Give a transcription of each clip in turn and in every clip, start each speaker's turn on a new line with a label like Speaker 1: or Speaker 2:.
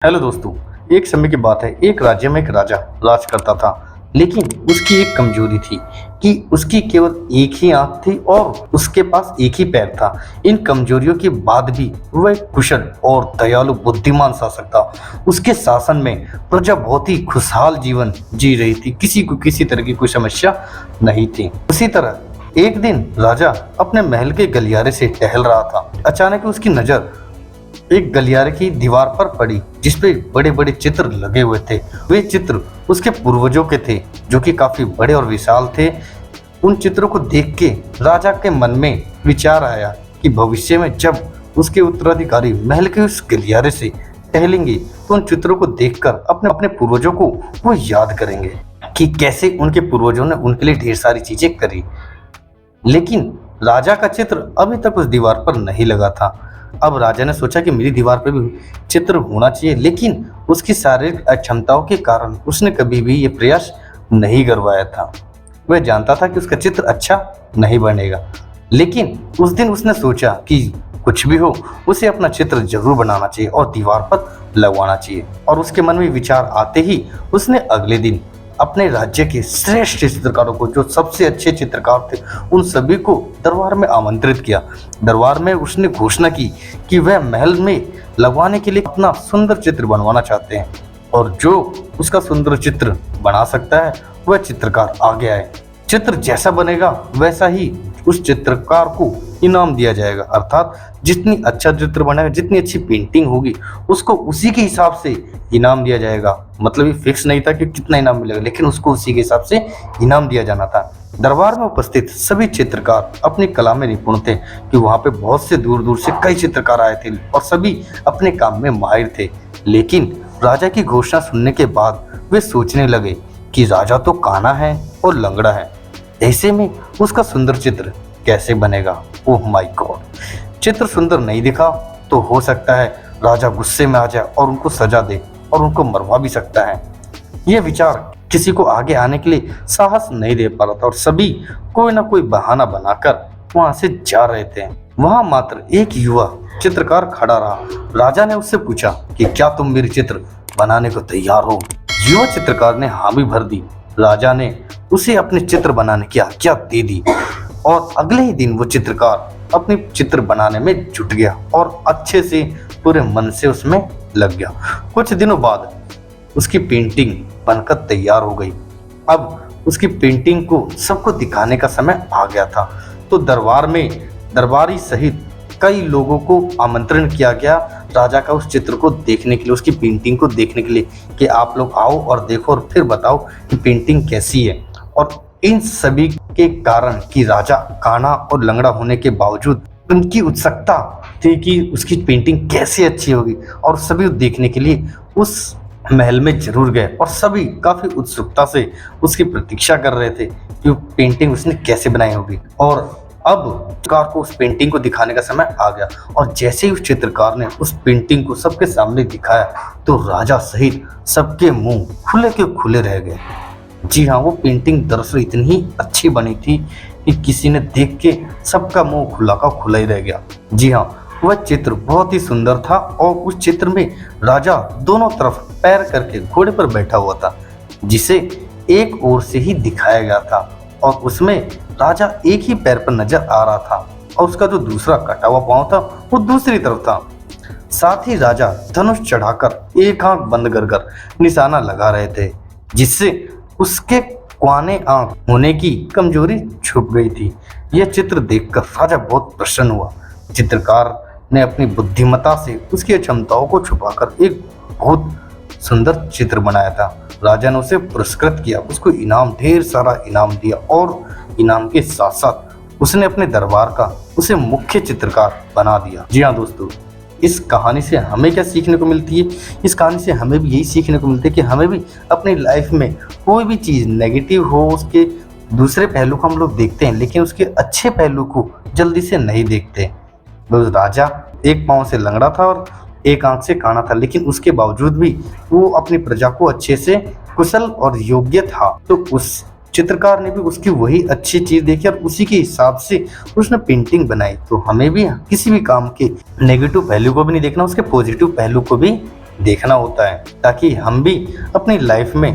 Speaker 1: Hello दोस्तों। एक समय की बात है, एक राज्य में एक राजा राज करता था। लेकिन उसकी एक कमजोरी थी कि उसकी केवल एक ही आंख थी और उसके पास एक ही पैर था। इन कमजोरियों के बाद भी वह एक कुशल और दयालु बुद्धिमान शासक था। उसके शासन में प्रजा बहुत ही खुशहाल जीवन जी रही थी, किसी को किसी तरह की कोई समस्या नहीं थी। उसी तरह एक दिन राजा अपने महल के गलियारे से टहल रहा था। अचानक उसकी नजर एक गलियारे की दीवार पर पड़ी, जिसपे बड़े बड़े चित्र लगे हुए थे। वे चित्र उसके पूर्वजों के थे, जो कि काफी बड़े और विशाल थे। उन चित्रों को देख के राजा के मन में विचार आया कि भविष्य में जब उसके उत्तराधिकारी महल के उस गलियारे से टहलेंगे तो उन चित्रों को देखकर अपने अपने पूर्वजों को वो याद करेंगे कि कैसे उनके पूर्वजों ने उनके लिए ढेर सारी चीजें करी। लेकिन राजा का चित्र अभी तक उस दीवार पर नहीं लगा था। अब राजा ने सोचा कि मेरी दीवार पर भी चित्र होना चाहिए, लेकिन उसकी शारीरिक अक्षमताओं के कारण उसने कभी भी ये प्रयास नहीं करवाया था। वह जानता था कि उसका चित्र अच्छा नहीं बनेगा, लेकिन उस दिन उसने सोचा कि कुछ भी हो, उसे अपना चित्र जरूर बनाना चाहिए और दीवार पर लगवाना चाहिए। और उसके मन में विचार आते ही उसने अगले दिन अपने राज्य के श्रेष्ठ चित्रकारों को, जो सबसे अच्छे चित्रकार थे, उन सभी को दरबार में आमंत्रित किया। दरबार में उसने घोषणा की कि वह महल में लगवाने के लिए अपना सुंदर चित्र बनवाना चाहते हैं और जो उसका सुंदर चित्र बना सकता है वह चित्रकार आगे आए। चित्र जैसा बनेगा वैसा ही उस चित्रकार को इनाम दिया जाएगा। अर्थात जितनी अच्छा चित्र बनेगा, जितनी अच्छी पेंटिंग होगी, उसको उसी के हिसाब से इनाम दिया जाएगा। मतलब ये फिक्स नहीं था कि कितना इनाम मिलेगा, लेकिन उसको उसी के हिसाब से इनाम दिया जाना था। दरबार में उपस्थित सभी चित्रकार अपनी कला में निपुण थे कि वहाँ पे बहुत से दूर दूर से कई चित्रकार आए थे और सभी अपने काम में माहिर थे। लेकिन राजा की घोषणा सुनने के बाद वे सोचने लगे कि राजा तो काना है और लंगड़ा है, ऐसे में उसका सुंदर चित्र कैसे बनेगा। ओह माय गॉड, चित्र सुंदर नहीं दिखा तो हो सकता है राजा गुस्से में आ जाए और उनको सजा दे और उनको मरवा भी सकता है। यह विचार किसी को आगे आने के लिए साहस नहीं दे पा रहा था और सभी कोई ना कोई बहाना बनाकर वहां से जा रहे थे। वहां मात्र एक युवा चित्रकार खड़ा रहा। राजा ने उससे पूछा कि क्या तुम मेरे चित्र बनाने को तैयार हो। युवा चित्रकार ने हामी भर दी। राजा ने उसे अपने चित्र बनाने की आज्ञा दे दी और अगले ही दिन वो चित्रकार अपने चित्र बनाने में जुट गया और अच्छे से पूरे मन से उसमें लग गया। कुछ दिनों बाद उसकी पेंटिंग बनकर तैयार हो गई। अब उसकी पेंटिंग को सबको दिखाने का समय आ गया था, तो दरबार में दरबारी सहित कई लोगों को आमंत्रण किया गया राजा का उस चित्र को देखने के लिए, उसकी पेंटिंग को देखने के लिए कि आप लोग आओ और देखो और फिर बताओ कि पेंटिंग कैसी है। और इन सभी के कारण कि राजा काना और लंगड़ा होने के बावजूद उनकी उत्सुकता थी कि उसकी पेंटिंग कैसे अच्छी होगी और सभी देखने के लिए उस महल में जरूर गए और सभी काफी उत्सुकता से उसकी प्रतीक्षा कर रहे थे कि पेंटिंग उसने कैसे बनाई होगी। और अब चित्रकार को उस पेंटिंग को दिखाने का समय आ गया और जैसे ही उस चित्रकार ने उस पेंटिंग को सबके सामने दिखाया तो राजा सहित सबके मुंह खुले के खुले रह गए। जी हाँ, वो पेंटिंग दरअसल इतनी अच्छी बनी थी कि किसी ने देख के सबका मुंह खुला का खुला ही रह गया। जी हाँ, वह चित्र बहुत ही सुंदर था और उस चित्र में राजा दोनों तरफ पैर करके घोड़े पर बैठा हुआ था, जिसे एक ओर से ही दिखाया गया था और उसमें राजा एक ही पैर पर नजर आ रहा था और उसका जो दूसरा कटा हुआ पांव था वो दूसरी तरफ था। साथ ही राजा धनुष चढ़ाकर एक आंख बंद कर कर निशाना लगा रहे थे, जिससे उसके क्वाने आंख होने की कमजोरी छुप गई थी। यह चित्र देखकर राजा बहुत प्रसन्न हुआ। चित्रकार ने अपनी बुद्धिमत्ता से उसकी क्षमताओं को छुपाकर एक बहुत सुंदर चित्र बनाया था। राजा ने उसे पुरस्कृत किया, उसको इनाम, ढेर सारा इनाम दिया और इनाम के साथ साथ उसने अपने दरबार का उसे मुख्य चित्रकार बना दिया। जी हाँ दोस्तों, इस कहानी से हमें क्या सीखने को मिलती है? इस कहानी से हमें भी यही सीखने को मिलता है कि हमें भी अपनी लाइफ में कोई भी चीज़ नेगेटिव हो, उसके दूसरे पहलू को हम लोग देखते हैं, लेकिन उसके अच्छे पहलू को जल्दी से नहीं देखते। राजा एक पांव से लंगड़ा था और एक आंख से काना था, लेकिन उसके बावजूद भी वो अपनी प्रजा को अच्छे से कुशल और योग्य था। तो उस चित्रकार ने भी उसकी वही अच्छी चीज देखी और उसी के हिसाब से उसने पेंटिंग बनाई। तो हमें भी किसी भी काम के नेगेटिव पहलू को भी नहीं देखना, उसके पॉजिटिव पहलू को भी देखना होता है ताकि हम भी अपनी लाइफ में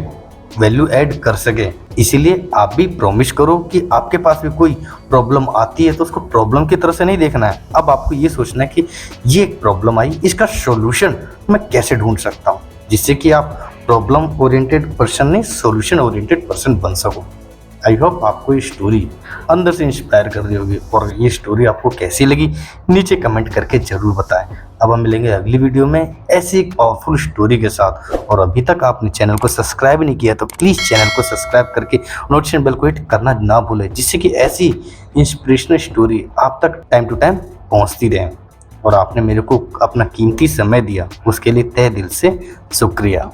Speaker 1: वैल्यू ऐड कर सके। इसीलिए आप भी प्रॉमिस करो कि आपके पास भी कोई प्रॉब्लम आती है तो उसको प्रॉब्लम की तरह से नहीं देखना है। अब आपको ये सोचना है कि ये एक प्रॉब्लम आई, इसका सॉल्यूशन मैं कैसे ढूंढ सकता हूँ, जिससे कि आप प्रॉब्लम ओरिएंटेड पर्सन नहीं सॉल्यूशन ओरिएंटेड पर्सन बन सको। आई होप आपको ये स्टोरी अंदर से इंस्पायर कर रही होगी, और ये स्टोरी आपको कैसी लगी नीचे कमेंट करके जरूर बताएं। अब हम मिलेंगे अगली वीडियो में ऐसी एक पावरफुल स्टोरी के साथ। और अभी तक आपने चैनल को सब्सक्राइब नहीं किया तो प्लीज़ चैनल को सब्सक्राइब करके नोटिफिकेशन बेल को हिट करना ना भूलें, जिससे कि ऐसी इंस्पिरेशनल स्टोरी आप तक टाइम टू टाइम पहुँचती रहे। और आपने मेरे को अपना कीमती समय दिया, उसके लिए तहे दिल से शुक्रिया।